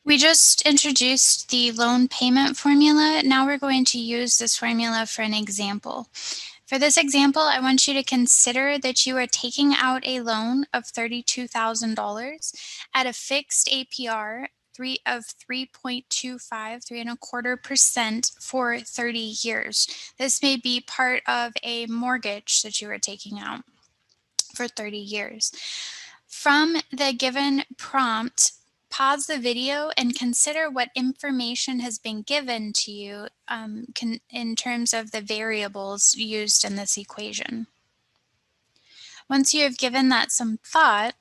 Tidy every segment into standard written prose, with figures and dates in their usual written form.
We just introduced the loan payment formula. Now we're going to use this formula for an example. For this example, I want you to consider that you are taking out a loan of $32,000 at a fixed APR of 3.25, 3.25% for 30 years. This may be part of a mortgage that you are taking out for 30 years. From the given prompt, pause the video and consider what information has been given to you in terms of the variables used in this equation. Once you have given that some thought,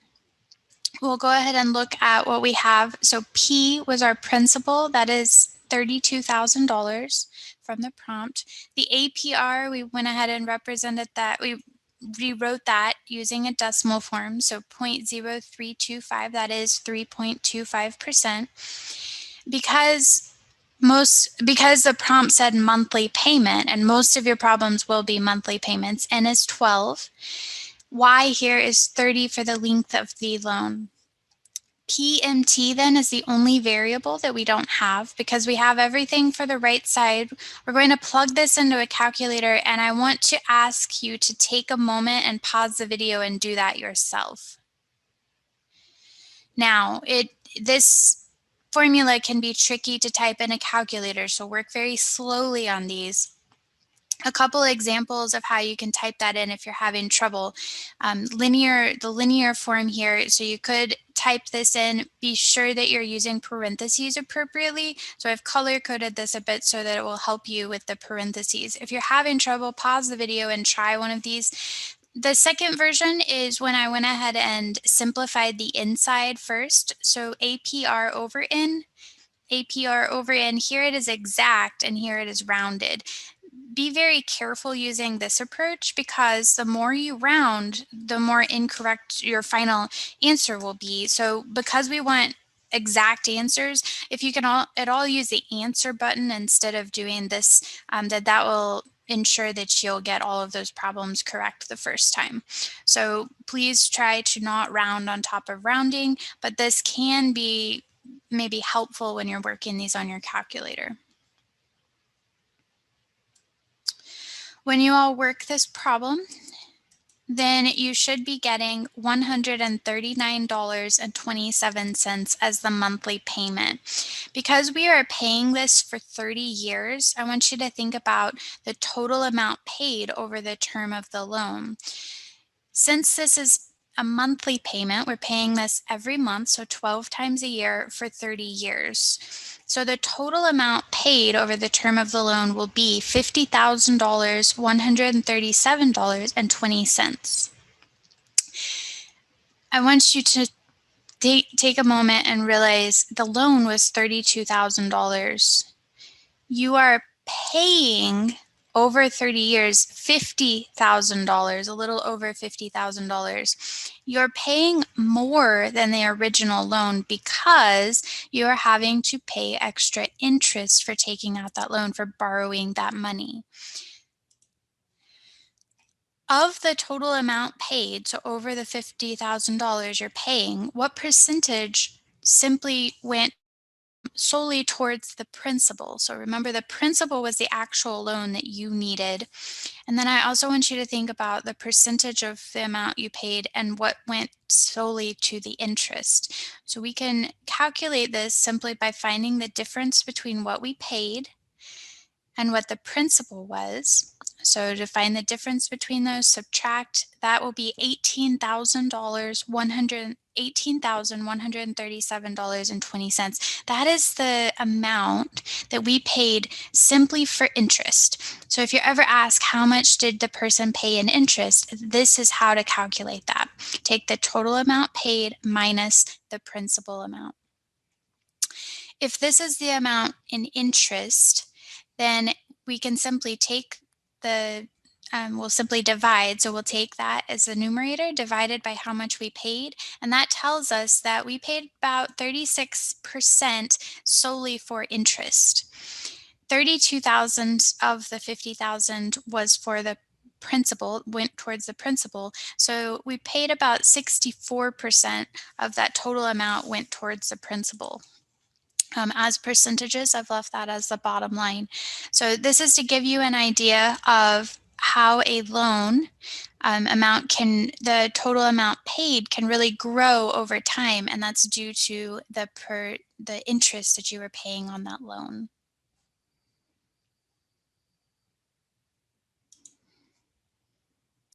we'll go ahead and look at what we have. So P was our principal, that is $32,000 from the prompt. The APR, we went ahead and represented that. We rewrote that using a decimal form, so 0.0325, that is 3.25%. Because the prompt said monthly payment, and most of your problems will be monthly payments, N is 12. Y here is 30 for the length of the loan. PMT then is the only variable that we don't have because we have everything for the right side. We're going to plug this into a calculator, and I want to ask you to take a moment and pause the video and do that yourself. Now, this formula can be tricky to type in a calculator, so work very slowly on these. A couple examples of how you can type that in if you're having trouble. The linear form here, so you could type this in. Be sure that you're using parentheses appropriately. So I've color coded this a bit so that it will help you with the parentheses. If you're having trouble, pause the video and try one of these. The second version is when I went ahead and simplified the inside first. So APR over N, APR over N, here it is exact and here it is rounded. Be very careful using this approach because the more you round, the more incorrect your final answer will be. So because we want exact answers, if you can at all use the answer button instead of doing this, that will ensure that you'll get all of those problems correct the first time. So please try to not round on top of rounding, but this can be maybe helpful when you're working these on your calculator. When you all work this problem, then you should be getting $139.27 as the monthly payment. Because we are paying this for 30 years, I want you to think about the total amount paid over the term of the loan. Since this is a monthly payment, we're paying this every month, so 12 times a year for 30 years. So the total amount paid over the term of the loan will be $50,137.20. I want you to take a moment and realize the loan was $32,000. You are paying over 30 years, $50,000, a little over $50,000. You're paying more than the original loan because you're having to pay extra interest for taking out that loan, for borrowing that money. Of the total amount paid, so over the $50,000 you're paying, what percentage simply went solely towards the principal? So remember, the principal was the actual loan that you needed. And then I also want you to think about the percentage of the amount you paid and what went solely to the interest. So we can calculate this simply by finding the difference between what we paid and what the principal was. So to find the difference between those, subtract, that will be $18,137.20. That is the amount that we paid simply for interest. So if you're ever asked how much did the person pay in interest, this is how to calculate that. Take the total amount paid minus the principal amount. If this is the amount in interest, then we can simply take we'll simply divide. So we'll take that as the numerator divided by how much we paid. And that tells us that we paid about 36% solely for interest. 32,000 of the 50,000 was for the principal, went towards the principal. So we paid about 64% of that total amount went towards the principal. As percentages, I've left that as the bottom line. So this is to give you an idea of how a loan the total amount paid can really grow over time, and that's due to the interest that you are paying on that loan.